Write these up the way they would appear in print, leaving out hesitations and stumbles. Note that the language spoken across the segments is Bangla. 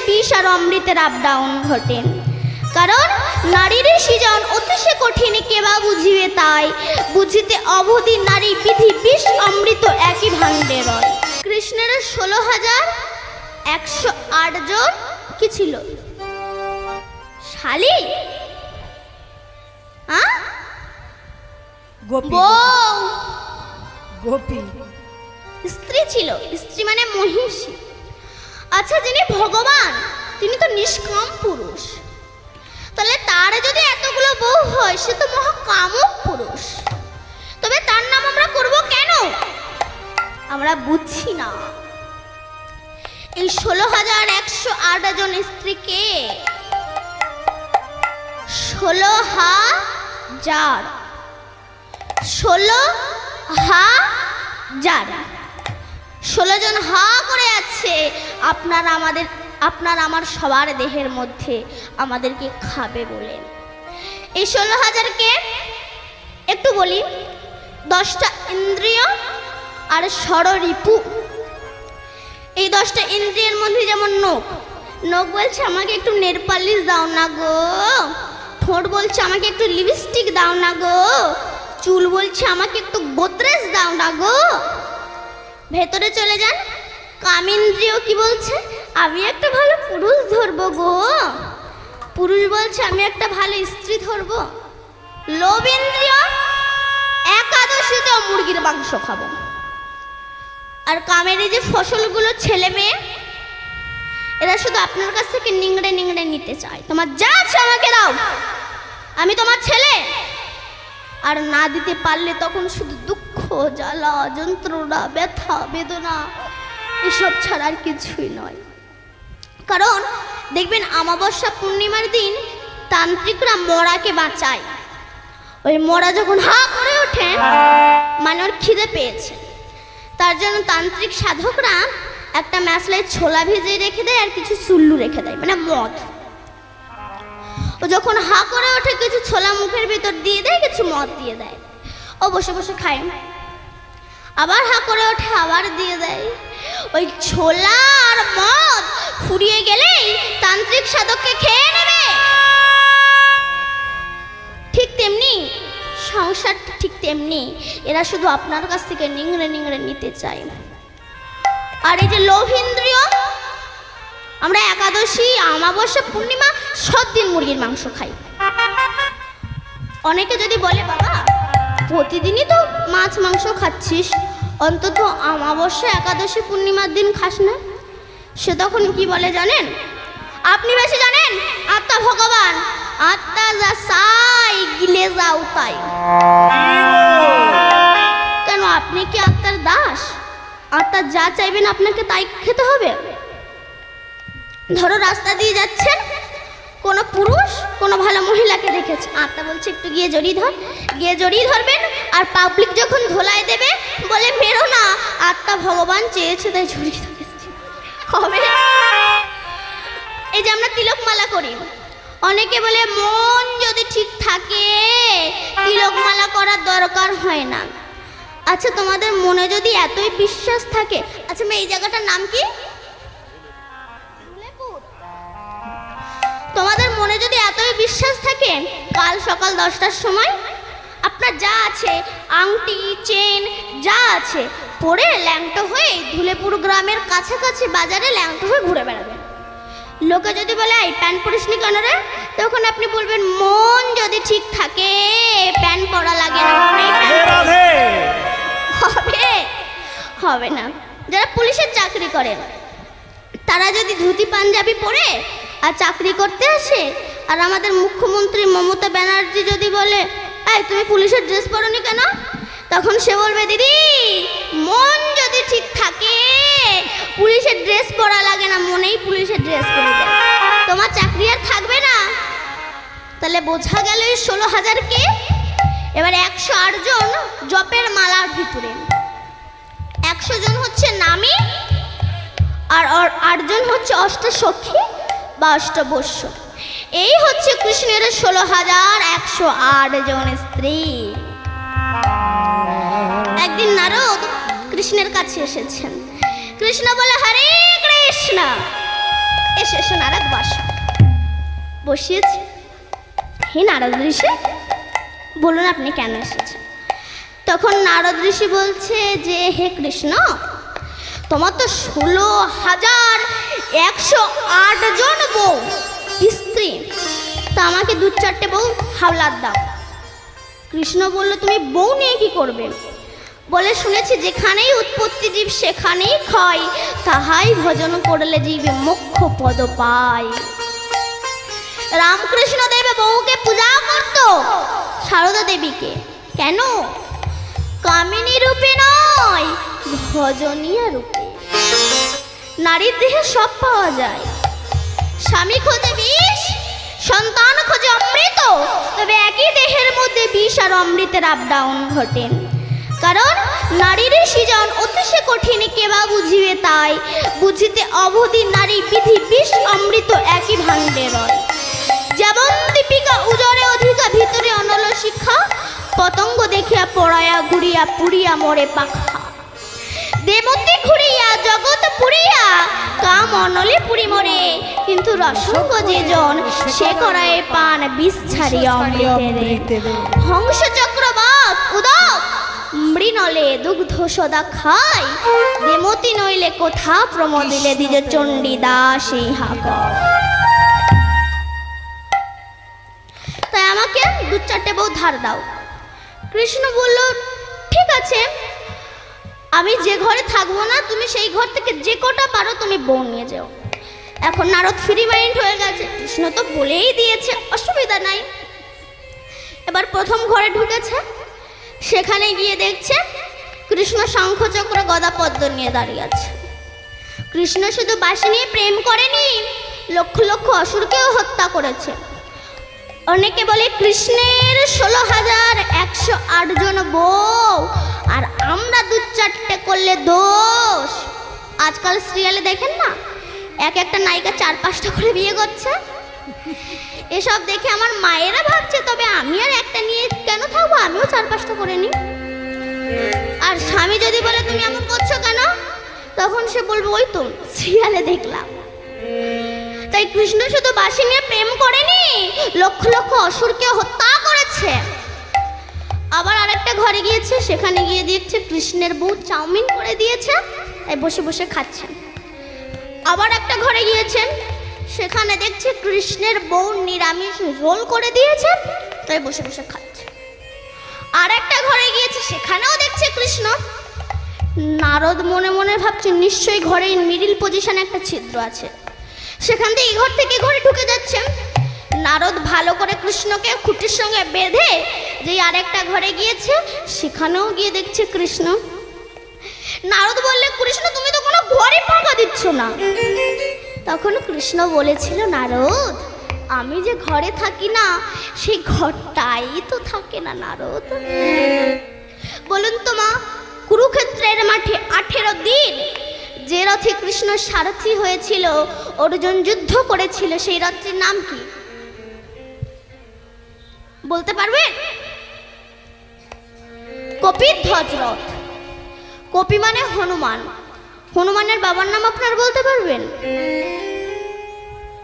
বিষ আর অমৃতের আপ ডাউন ঘটে। কারণ নারীর সৃজন অতিশয় কঠিন, কেবা বুঝিবে তাই, বুঝিতে অবধি নারী বিধি বিষ অমৃত একই ভাণ্ডে রয়। কৃষ্ণের 16,108 জন কি ছিল? শালী, গোপী, স্ত্রী ছিল। স্ত্রী মানে মহিষী। আচ্ছা, যিনি ভগবান তিনি তো নিষ্কাম পুরুষ, তাহলে তার যদি এতগুলো বউ হয় সে তো মহাকামক পুরুষ। তবে তার নাম আমরা করব কেন? আমরা বুঝছি না। এই 16,108 জন স্ত্রীকে 16,000 16 জন হা করে আছে আপনার আমার সবার দেহের মধ্যে আমাদেরকে খাবে বলে। এই 16,000কে একটু বলি, 10টা ইন্দ্রিয় আর ষড়রিপু। এই 10টা ইন্দ্রিয়ের মধ্যে যেমন নখ বলছে আমাকে একটু নেল পালিশ দাও না গো, ঠোঁট বলছে আমাকে একটু লিপস্টিক দাও না গো, চুল বলছে আমাকে একটু গোদরেজ দাও না গো। ভেতরে চলে যান, কামেন্দ্রিয় কি বলছে? আমি একটা ভালো পুরুষ ধরবো গো। পুরুষ বলছে আমি একটা ভালো স্ত্রী ধরবো। লোভেন্দ্রিয় একাদশীতে মুরগির মাংস খাবো। আর কামের এই যে ফসলগুলো ছেলে মেয়ে, এরা শুধু আপনার কাছ থেকে নিংড়ে নিংড়ে নিতে চায়। তোমার যা আছে আমাকে দাও, আমি তোমার ছেলে। আর না দিতে পারলে তখন শুধু দুঃখ, জ্বালা, যন্ত্রণা, ব্যথা, বেদনা, এসব ছাড়া আর কিছুই নয়। কারণ দেখবেন অমাবস্যা পূর্ণিমার দিন তান্ত্রিকরা মরাকে বাঁচায়। ওই মরা যখন হা করে ওঠে মানে ওর খিদে পেয়েছে, তার জন্য তান্ত্রিক সাধকরা একটা মেশলায় ছোলা ভিজিয়ে রেখে দেয় আর কিছু চুল্লু রেখে দেয়, মানে মদ। ও যখন হা করে ওঠে কিছু ছোলা মুখের ভিতর দিয়ে দেয়, কিছু মদ দিয়ে দেয়। ও বসে বসে খায়, আবার হা করে ওঠে আবার দিয়ে দেয়। ওই ছোলা আর মদ ফুরিয়ে গেলেই তান্ত্রিক সাধককে খেয়ে নেবে। ঠিক তেমনি সংসার, ঠিক তেমনি এরা শুধু আপনার কাছ থেকে নিংড়ে নিংড়ে নিতে চায়। আর এই যে লোভেন্দ্রিয়, আমরা একাদশী, অমাবস্যা, পূর্ণিমা সব দিন মুরগির মাংস খাই। অনেকে যদি বলে বাবা প্রতিদিনই তো মাছ মাংস খাচ্ছিস, অন্তত অমাবস্যা, একাদশী, পূর্ণিমার দিন খাস না, সে তখন কি বলে জানেন? আপনি বেশি জানেন, আত্মা ভগবান, আত্মা যা চাই গিলে যাও তাই। কেন আপনি কি আত্মার দাস? আত্মা যা চাইবেন আপনাকে তাই খেতে হবে? ধরো রাস্তা দিয়ে যাচ্ছেন, কোনো পুরুষ কোনো ভালো মহিলাকে দেখেছে, আত্মা বলছে একটু গিয়ে জড়িয়ে ধর, গিয়ে জড়িয়ে ধরবেন। আর পাবলিক যখন ধোলাই দেবে বলে মেরো না, আত্মা ভগবান চেয়েছে তাই জড়িয়ে ধরেছে, হবে? এই যে আমরা তিলকমালা করি, অনেকে বলে মন যদি ঠিক থাকে তিলকমালা করার দরকার হয় না। আচ্ছা, তোমাদের মনে যদি এতই বিশ্বাস থাকে, আচ্ছা এই জায়গাটার নাম কি? তোমাদের মনে যদি এতই বিশ্বাস থাকে, কাল সকাল 10টার সময় আপনার যা আছে আংটি, চেন যা আছে পরে ল্যাংটো হয়ে ধুলেপুর গ্রামের কাছাকাছি বাজারে ল্যাংটো হয়ে ঘুরে বেড়াবেন। লোকে যদি বলে এই প্যান্ট পরিসনি কেন রে, তখন আপনি বলবেন মন যদি ঠিক থাকে প্যান্ট পরা লাগে না। হবে? হবে না। যারা পুলিশের চাকরি করেন তারা যদি ধুতি পাঞ্জাবি পরে আর চাকরি করতে আসে, আর আমাদের মুখ্যমন্ত্রী মমতা ব্যানার্জি যদি বলে এই তুমি পুলিশের ড্রেস পরনি কেন, তখন সে বলবে দিদি মন যদি ঠিক থাকে পুলিশের ড্রেস পরা লাগে না, মনেই পুলিশের ড্রেস পরে দেয়, তোমার চাকরি আর থাকবে না। তাহলে বোঝা গেল এই 16,000কে। এবার 108 জন জপের মালার ভিতরে, 100 জন হচ্ছে নামী, আর 8 জন হচ্ছে অষ্টসখী বা অষ্টবস্য। এই হচ্ছে কৃষ্ণের 16,108 জন স্ত্রী। একদিন নারদ কৃষ্ণের কাছে এসেছেন। কৃষ্ণ বলে হরে কৃষ্ণ, এসে এসে নারদ বসিয়েছে। হে নারদ ঋষি, বলুন আপনি কেন এসেছেন? তখন নারদ ঋষি বলছে যে হে কৃষ্ণ, তোমার তো 16,108 জন বউ স্ত্রী, তা আমাকে 2-4টে বউ হাওলাত দাও। কৃষ্ণ বলল তুমি বউ নিয়ে কি করবে? বলে শুনেছি যেখানেই উৎপত্তি জীব সেখানেই ক্ষয়, তাহাই ভজন করলে জীবে মোক্ষ পদ পায়। রামকৃষ্ণ দেব বউকে পূজা করত, সারদা দেবীকে। কেন? কামিনী রূপে নয়, ভজনীয় রূপে। নারীর দেহে সব পাওয়া যায়। স্বামী খোঁজে বিষ, সন্তান খোঁজে অমৃত, তবে একই দেহের মধ্যে বিষ আর অমৃতের আপ ডাউন ঘটে। কারণ নারীর সৃজন অতিশয় কঠিন, কেবা বুঝিবে তাই। বুঝিতে অবধি নারী বিধি বিষ অমৃত একই ভাণ্ডে রয়। যেমন দীপিকা উজরে অধিকা, ভিতরে অনল শিক্ষা। পতঙ্গ দেখিয়া পড়ায়া ঘুরিয়া পুরিয়া মরে পাখা। দেবতী ঘুরিয়া জগৎ পুরিয়া, কাম অনলে পুরি মরে। কিন্তু রসঙ্গ যে জন, সে করায় পান বিষ ছাড়িয়া অমৃতের। হংস চক্রবাক উদক, মৃণলে দুগ্ধ সদা খায়। দেমতি নইলে কোথা প্রমোদিলে, দ্বিজ চণ্ডীদাস ইহাকর। তাই আমাকে 2-4টে বউ ধার দাও। কৃষ্ণ বলল ঠিক আছে, আমি যে ঘরে থাকবো না তুমি সেই ঘর থেকে যে কটা পারো তুমি বউ নিয়ে যাও। এখন নারদ ফ্রি মাইন্ড হয়ে গেছে, কৃষ্ণ তো বলেই দিয়েছে, অসুবিধা নাই। এবার প্রথম ঘরে ঢুকেছে, সেখানে গিয়ে দেখছে কৃষ্ণ শঙ্খচক্র গদা পদ্ম নিয়ে দাঁড়িয়ে আছে। কৃষ্ণ শুধু বাঁশি নিয়ে প্রেম করেনি, লক্ষ লক্ষ অসুরকেও হত্যা করেছে। অনেকে বলে কৃষ্ণের 16,108 জন বউ, আর আমরা 2-4টে করলে দোষ। আজকাল সিরিয়ালে দেখেন না, এক একটা নায়িকা 4-5টা করে বিয়ে করছে। এসব দেখে আমার মায়েরা ভাবছে তবে আমি আর একটা নিয়ে কেন থাকবো, আমিও 4-5টা করে নিই। আর স্বামী যদি বলে তুমি এমন করছো কেন, তখন সে বলবে ওই তো সিরিয়ালে দেখলাম। তাই কৃষ্ণ শুধু বাঁশি নিয়ে প্রেম করেনি, লক্ষ লক্ষ অসুরকে হত্যা করেছে। আবার আরেকটা ঘরে গিয়েছে, সেখানে গিয়ে দেখছে কৃষ্ণের বউ চাউমিন করে দিয়েছে, তাই বসে বসে খাচ্ছেন। আবার একটা ঘরে গিয়েছেন, সেখানে দেখছে কৃষ্ণের বউ নিরামিষ রোল করে দিয়েছে, তাই বসে বসে খাচ্ছে। আর একটা ঘরে গিয়েছে, সেখানেও দেখছে কৃষ্ণ। নারদ মনে মনে ভাবছে নিশ্চয়ই ঘরের মিডিল পজিশনে একটা ছিদ্র আছে, সেখান থেকে এই ঘর থেকে ঘরে ঢুকে যাচ্ছেন। নারদ ভালো করে কৃষ্ণকে খুঁটির সঙ্গে বেঁধে যে আরেকটা ঘরে গিয়েছে, সেখানেও গিয়ে দেখছে কৃষ্ণ। নারদ বললে কৃষ্ণ তুমি তো কোনো ঘরই ফাঁকা দিচ্ছ না। তখন কৃষ্ণ বলেছিল নারদ, আমি যে ঘরে থাকি না সেই ঘরটাই তো থাকে না নারদ। বলুন তো মা, কুরুক্ষেত্রের মাঠে 18 দিন যে রথে কৃষ্ণ সারথি হয়েছিল, অর্জুন যুদ্ধ করেছিল, সেই রথটির নাম কি বলতে পারবেন? কপিধ্বজ রথ। কপি মানে হনুমান, হনুমানের বাবার নাম আপনার বলতে পারবেন?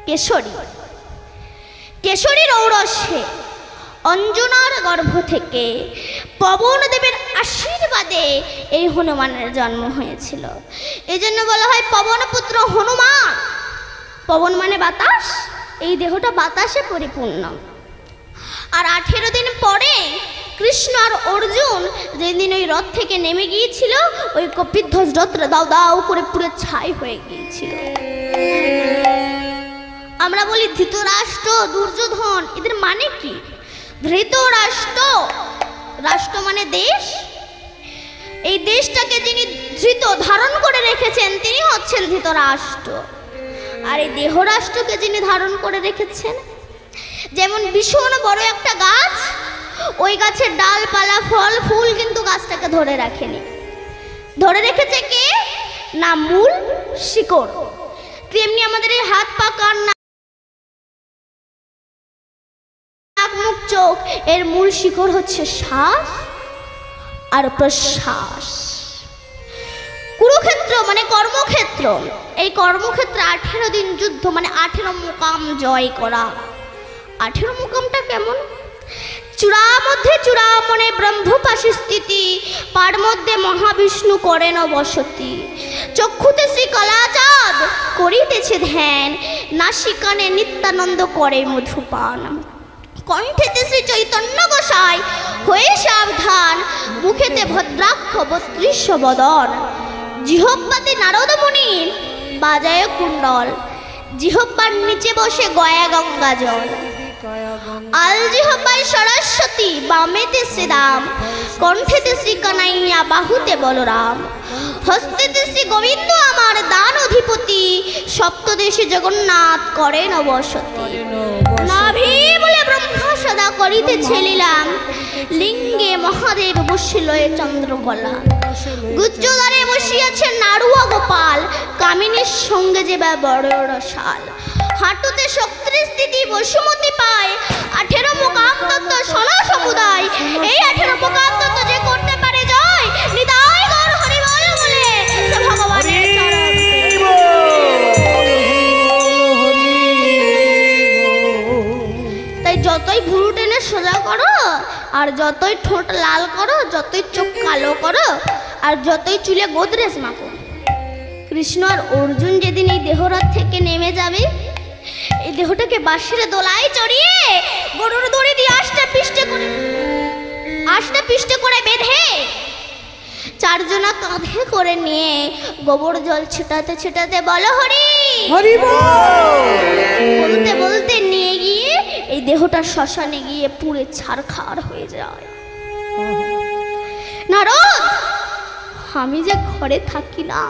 কেশরী। কেশরীর ঔরসে অঞ্জনার গর্ভ থেকে পবন দেবের আশীর্বাদে এই হনুমানের জন্ম হয়েছিল। এই জন্য বলা হয় পবন পুত্র হনুমান। পবন মানে বাতাস, এই দেহটা বাতাসে পরিপূর্ণ। আর 18 দিন পরে কৃষ্ণ আর অর্জুন যেদিন ওই রথ থেকে নেমে গিয়েছিল, ওই কপিধ্বজ রথটা দাও দাও করে পুরো ছাই হয়ে গিয়েছিল। আমরা বলি ধৃতরাষ্ট্র, দুর্যোধন, এদের মানে কি? ধৃতরাষ্ট্র, রাষ্ট্র মানে দেশ, এই দেশটাকে যিনি ধৃত ধারণ করে রেখেছেন তিনি হচ্ছেন ধৃতরাষ্ট্র। আর এই দেহরাষ্ট্রকে যিনি ধারণ করে রেখেছেন, যেমন ভীষণ বড় একটা গাছ, ওই গাছের ডালপালা ফল ফুল কিন্তু গাছটাকে ধরে রাখেনি, ধরে রেখেছে কে না মূল শিকড়। তেমনি আমাদের এই হাত পা কান নাক মুখ চোখ, এর মূল শিকড় হচ্ছে শ্বাস আর প্রশ্বাস। কুরুক্ষেত্র মানে কর্মক্ষেত্র, এই কর্মক্ষেত্রে 18 দিন যুদ্ধ মানে 18 মুকাম জয় করা। 18 মুকামটা কেমন? চূড়া মধ্যে চূড়ামণি ব্রহ্মপাশে স্থিতি, পার মধ্যে মহাবিষ্ণু করেন বসতি। চক্ষুতে শ্রী কলাচাঁদ করিতেছে ধ্যান, নাসিকানে নিত্যানন্দ করে মধুপান। কণ্ঠেতে শ্রী চৈতন্য গোসাই হয়ে সাবধান, মুখেতে ভদ্রাক্ষ 32 বদন। জিহ্বাতে নারদ মুনি বাজায় কুণ্ডল, জিহ্বার নিচে বসে গয়া গঙ্গা জল। আল জিহ্বায় সরস্বতী, বামেতে শ্রীরাম, কণ্ঠেতে শ্রী কানাইয়া, বাহুতে বলরাম। হস্তেতে শ্রী গোবিন্দ আমার দান অধিপতি, সপ্তদেশে জগন্নাথ করেন বসতি। নাভি বলে ব্রহ্মা সদা করিতেছে লীলাম, লিঙ্গে মহাদেব বসিল চন্দ্রকলা। গুজ্জদারে বসিয়াছে নাড়ুয়া গোপাল, কামিনীর সঙ্গে যে বড় রসাল। হাঁটুতে শক্তির স্থিতি বসুমতি পায়, 18 মুকাম তত্ত্ব সোনা সমুদায়। এই 18 মুকাম তত্ত্ব যে করতে পারে জয়, নিতাই গৌর হরি বল বলে সে ভগবানের চরণ। তাই যতই ভুরু টেনে সোজা করো, আর যতই ঠোঁট লাল করো, যতই চোখ কালো করো, আর যতই চুলে গোদরেজ মাখো, কৃষ্ণ আর অর্জুন যেদিন এই দেহরথ থেকে নেমে যাবে, এই দেহটাকে বাঁশের দোলায় চড়িয়ে গরুর দড়ি দিয়ে আষ্টে পিষ্টে করে বেঁধে চারজনা কাঁধে করে নিয়ে গোবর জল ছিটাতে ছিটাতে বলো হরি হরি বলতে বলতে নিয়ে গিয়ে এই দেহটা শ্মশানে গিয়ে পুড়ে ছারখার হয়ে যায়। নারদ, আমি যে ঘরে থাকি না,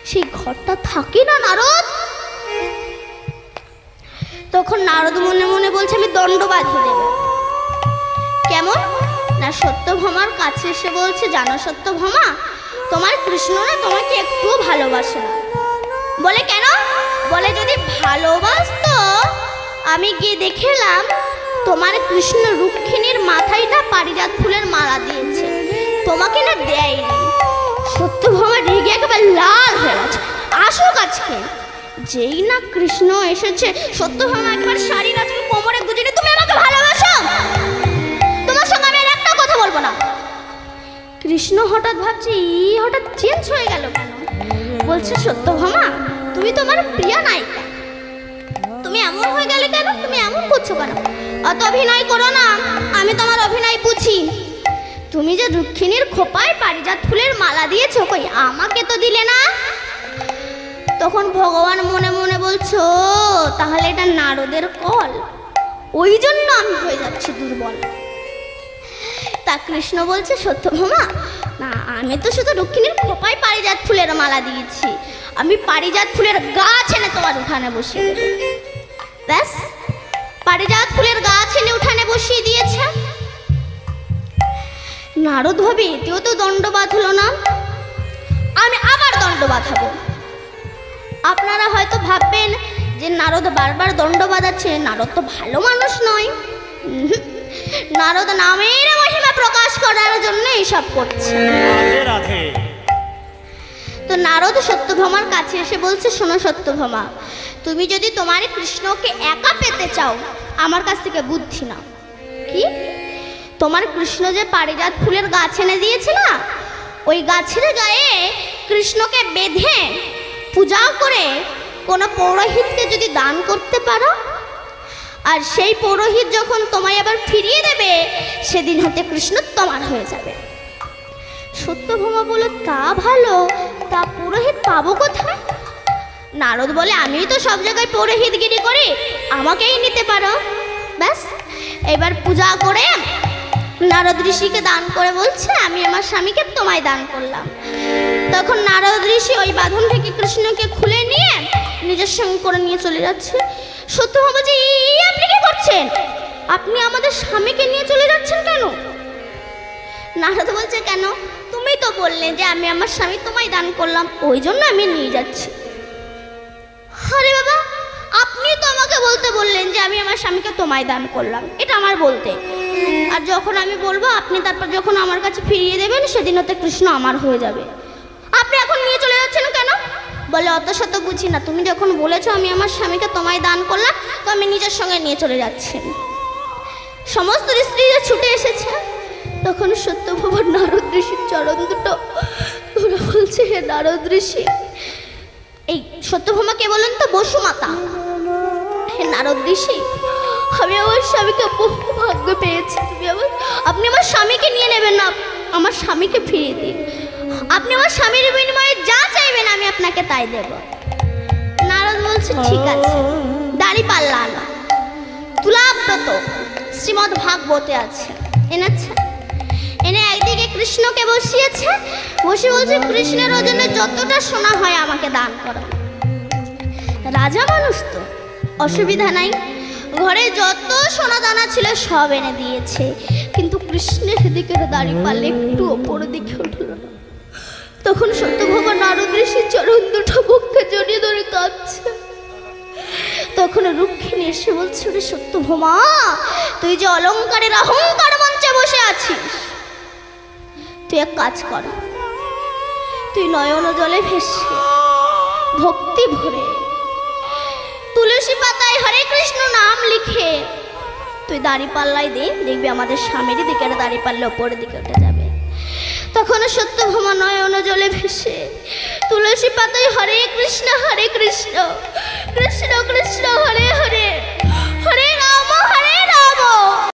সেই ঘরটা থাকি না নারদ। তখন নারদ মনে মনে বলছে আমি দণ্ড বাঁধিয়ে দেব। কেমন না, সত্যভামার কাছে এসে বলছে, জানো সত্যভামা, তোমার কৃষ্ণ না তোমাকে একটুও ভালোবাসে না। বলে কেন? বলে যদি ভালোবাসতো আমি গিয়ে দেখলাম তোমার কৃষ্ণ রুক্মিণীর মাথায়টা পারিজাত ফুলের মালা দিয়েছে, তোমাকে না দেয়নি। সত্যভামা রেগে একেবারে লাল হয়ে গেছে। আসুক আজকে। যেই না কৃষ্ণ এসেছে, সত্যভামা একবার শাড়ি রাখলে কোমরে গুজে, তুমি আমাকে ভালোবাসো, তোমার সঙ্গে আমি আর একটা কথা বলবো না। কৃষ্ণ হঠাৎ ভাবছে হঠাৎ চেঞ্জ হয়ে গেল কেন? বলছে সত্যভামা, তুমি তোমার প্রিয় নায়িকা, তুমি এমন হয়ে গেলে কেন? তুমি এমন করছো কেন? অত অভিনয় করো না, আমি তোমার অভিনয় বুঝি। তুমি যে রুক্মিণীর খোপায় পারিজাত ফুলের মালা দিয়েছো, কই আমাকে তো দিলে না। তখন ভগবান মনে মনে বলছো, তাহলে এটা নারদের কল, ওই জন্য আমি হয়ে যাচ্ছি দুর্বল। তা কৃষ্ণ বলছে সত্যভামা, না আমি তো শুধু রুক্মিণীর খোপায় পারিজাত ফুলের মালা দিয়েছি, আমি পারিজাত ফুলের গাছ এনে তোমার উঠানে বসিয়ে দেব। ব্যাস, পারিজাত ফুলের গাছ এনে উঠানে বসিয়ে দিয়েছে। নারদ ভাবে এতেও তো দণ্ড বাঁধলো না, আমি আবার দণ্ড বাঁধাবো। আপনারা হয়তো ভাববেন যে নারদ বারবার দণ্ড বাঁধাচ্ছে, নারদ তো ভালো মানুষ নয়, নারদ নামের মহিমা প্রকাশ করার জন্য এইসব করছে। তো নারদ সত্যভামার কাছে এসে বলছে, শোনো সত্যভামা, তুমি যদি তোমার কৃষ্ণকে একা পেতে চাও, আমার কাছ থেকে বুদ্ধি নাও। কি? তোমার কৃষ্ণ যে পারিজাত ফুলের গাছ এনে দিয়েছে না, ওই গাছের গায়ে কৃষ্ণকে বেঁধে পূজা করে কোনো পৌরোহিতকে যদি দান করতে পারো, আর সেই পৌরোহিত যখন তোমায় আবার ফিরিয়ে দেবে, সেদিন হতে কৃষ্ণ তোমার হয়ে যাবে। সত্যভামা বলে, তা ভালো, তা পুরোহিত পাবো কোথায়? নারদ বলে, আমি তো সব জায়গায় পৌরোহিতগিরি করি, আমাকেই নিতে পারো। ব্যাস, এবার পূজা করে নারদ ঋষিকে দান করে বলছে, আমি আমার স্বামীকে তোমায় দান করলাম। তখন নারদ ঋষি ওই বাঁধন থেকে কৃষ্ণকে খুলে নিয়ে নিজের সঙ্গে করে নিয়ে চলে যাচ্ছে। সত্যভামা বলছে, আপনি কি করছেন? আপনি আমাদের স্বামীকে নিয়ে চলে যাচ্ছেন কেন? নারদ বলছে, কেন? তুমি তো বললে যে আমি আমার স্বামী তোমায় দান করলাম, ওই জন্য আমি নিয়ে যাচ্ছি। আরে বাবা, আপনি তো আমাকে বলতে বললেন যে আমি আমার স্বামীকে তোমায় দান করলাম, এটা আমার বলতে। আর যখন আমি বলবো, আপনি তারপর যখন আমার কাছে ফিরিয়ে দেবেন, সেদিন হতে কৃষ্ণ আমার হয়ে যাবে। আপনি এখন বলে অত শত বুঝি না, তুমি যখন বলেছো আমি আমার স্বামীকে তোমায় দান করলাম, তো আমি নিজের সঙ্গে নিয়ে চলে যাচ্ছি। সমস্ত স্ত্রীরা ছুটে এসেছে। তখন সত্যভামা নারদ ঋষির চরণ দুটো ধরে বলছে, হে নারদ ঋষি, এই সত্যভামাকে বলেন তো বসুমাতা, হে নারদ ঋষি, আমি আমার স্বামীকে বহু ভাগ্য পেয়েছি, আপনি আমার স্বামীকে নিয়ে নেবেন না, আমার স্বামীকে ফিরিয়ে দিন। আপনি আমার স্বামীর বিনিময়ে যা চাইবেন আমি আপনাকে তাই দেব। নারদ বলছে ঠিক আছে। দাঁড়িপাল্লা আনো, তুলাব্রত শ্রীমদ্ ভাগবতে আছে, এনেছে। এনে একদিকে কৃষ্ণকে বসিয়েছে, বসে বলছে কৃষ্ণের ওজনে যতটা সোনা হয় আমাকে দান করো। রাজা মানুষ তো অসুবিধা নাই, ঘরে যত সোনা দানা ছিল সব এনে দিয়েছে, কিন্তু কৃষ্ণের দিকের দাঁড়িপাল্লা একটু ওপর দিকে উঠল না। তখন সত্যভামা নারদ ঋষির চরণ দুটো বুকে জড়িয়ে ধরে কাঁদছে। তখন রুক্মিণী এসে বলছে, রে সত্যভামা, তুই যে অলংকারের অহংকার মঞ্চে বসে আছিস, তুই এক কাজ কর, তুই নয়ন জলে ভেসে ভক্তি ভরে তুলসী পাতায় হরে কৃষ্ণ নাম লিখে তুই দাঁড়িপাল্লায় দে, দেখবি আমাদের স্বামীর দিকের দাঁড়িপাল্লা ওপরের দিকে উঠে যাবে। তখন সত্যভামা নয়ন জলে ভেসে তুলসী পাতায় হরে কৃষ্ণ কৃষ্ণ কৃষ্ণ হরে হরে